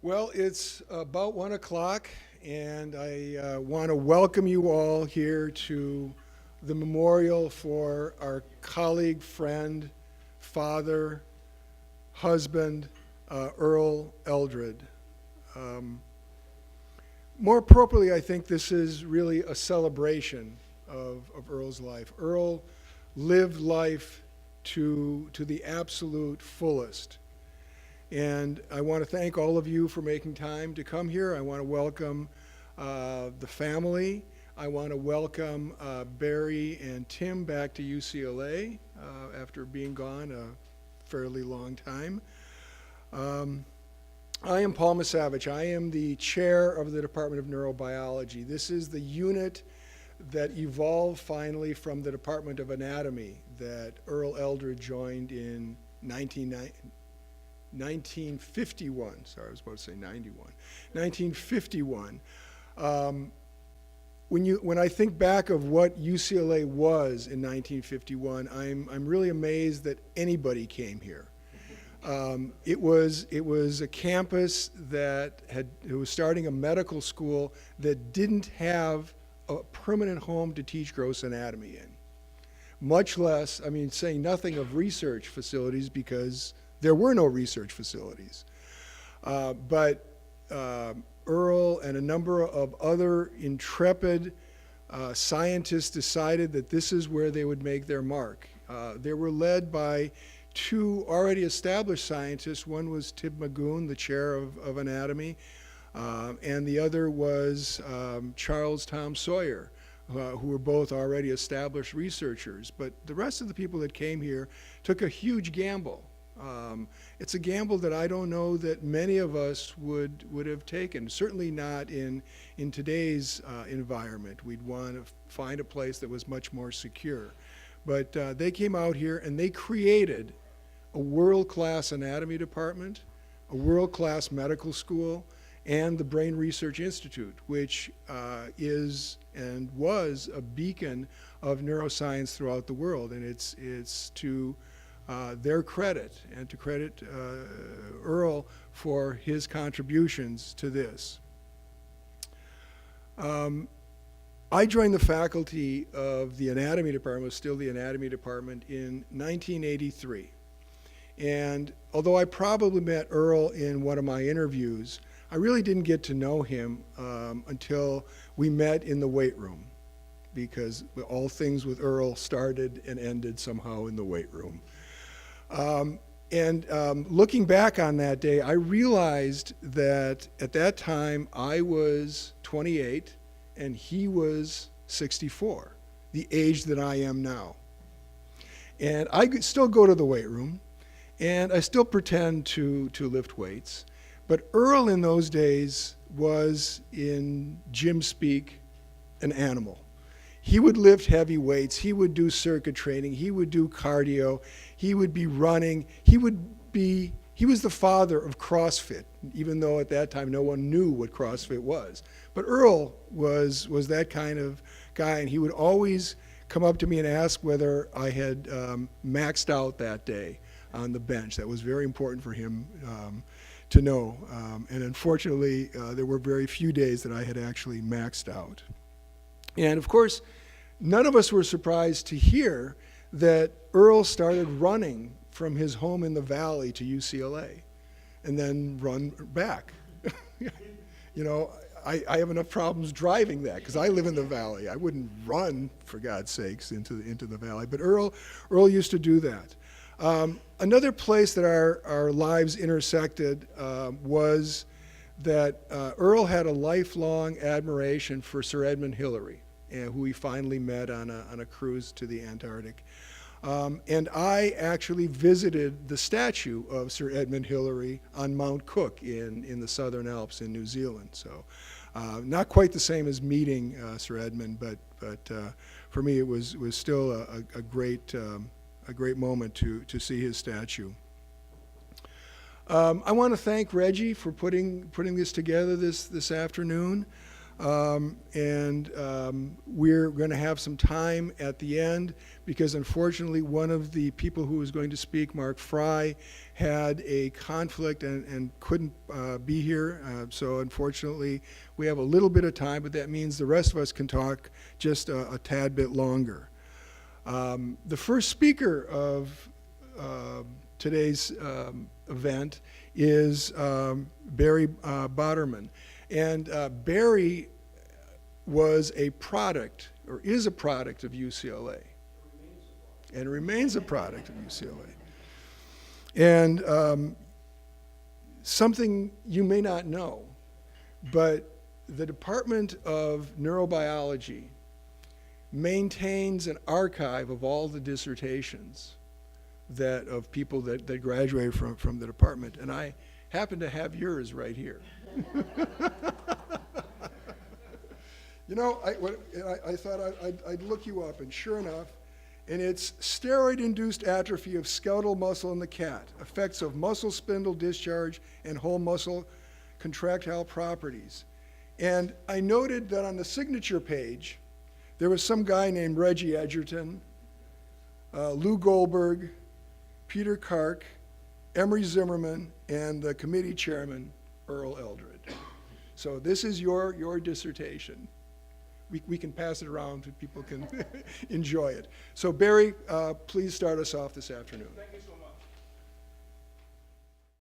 Well, it's about 1 o'clock, and I want to welcome you all here to the memorial for our colleague, friend, father, husband, Earl Eldred. Um, More appropriately, I think this is really a celebration of Earl's life. Earl lived life to the absolute fullest. And I want to thank all of you for making time to come here. I want to welcome the family. I want to welcome Barry and Tim back to UCLA after being gone a fairly long time. I am Paul Micevych. I am the chair of the Department of Neurobiology. This is the unit that evolved finally from the Department of Anatomy that Earl Eldred joined in 1951. Sorry, I was about to say 91. 1951. When I think back of what UCLA was in 1951, I'm really amazed that anybody came here. It was a campus it was starting a medical school that didn't have a permanent home to teach gross anatomy in. Much less, saying nothing of research facilities, because there were no research facilities. But Earl and a number of other intrepid scientists decided that this is where they would make their mark. They were led by two already established scientists. One was Tib Magoon, the chair of anatomy, and the other was Charles Tom Sawyer, who were both already established researchers. But the rest of the people that came here took a huge gamble. It's a gamble that I don't know that many of us would have taken, certainly not in today's environment. We'd want to find a place that was much more secure. But they came out here and they created a world-class anatomy department, a world-class medical school, and the Brain Research Institute, which is and was a beacon of neuroscience throughout the world. And it's to their credit, and to credit Earl for his contributions to this. I joined the faculty of the anatomy department, was still the anatomy department, in 1983. And although I probably met Earl in one of my interviews, I really didn't get to know him until we met in the weight room, because all things with Earl started and ended somehow in the weight room. Looking back on that day, I realized that at that time I was 28 and he was 64, the age that I am now. And I still go to the weight room, and I still pretend to lift weights. But Earl in those days was, in gym speak, an animal. He would lift heavy weights, he would do circuit training, he would do cardio, he would be running, he was the father of CrossFit, even though at that time no one knew what CrossFit was. But Earl was that kind of guy, and he would always come up to me and ask whether I had maxed out that day on the bench. That was very important for him to know. And unfortunately, there were very few days that I had actually maxed out. And of course, none of us were surprised to hear that Earl started running from his home in the valley to UCLA and then run back. You know, I have enough problems driving that because I live in the valley. I wouldn't run, for God's sakes, into the valley. But Earl used to do that. Another place that our lives intersected was that Earl had a lifelong admiration for Sir Edmund Hillary, who we finally met on a cruise to the Antarctic. And I actually visited the statue of Sir Edmund Hillary on Mount Cook in the Southern Alps in New Zealand. So not quite the same as meeting Sir Edmund, but for me it was still a great moment to see his statue. I want to thank Reggie for putting this together this afternoon. We're going to have some time at the end because unfortunately one of the people who was going to speak, Mark Fry, had a conflict and couldn't be here. So unfortunately we have a little bit of time, but that means the rest of us can talk just a tad bit longer. The first speaker of today's event is Barry Boderman. And Barry was a product, or is a product of UCLA. And remains a product of UCLA. And something you may not know, but the Department of Neurobiology maintains an archive of all the dissertations of people that graduated from the department. And I happen to have yours right here. You know, I thought I'd look you up, and sure enough, and it's steroid-induced atrophy of skeletal muscle in the cat, effects of muscle spindle discharge and whole muscle contractile properties. And I noted that on the signature page, there was some guy named Reggie Edgerton, Lou Goldberg, Peter Kark, Emery Zimmerman, and the committee chairman, Earl Eldred. So this is your dissertation. We can pass it around so people can enjoy it. So Barry, please start us off this afternoon. Thank you so much.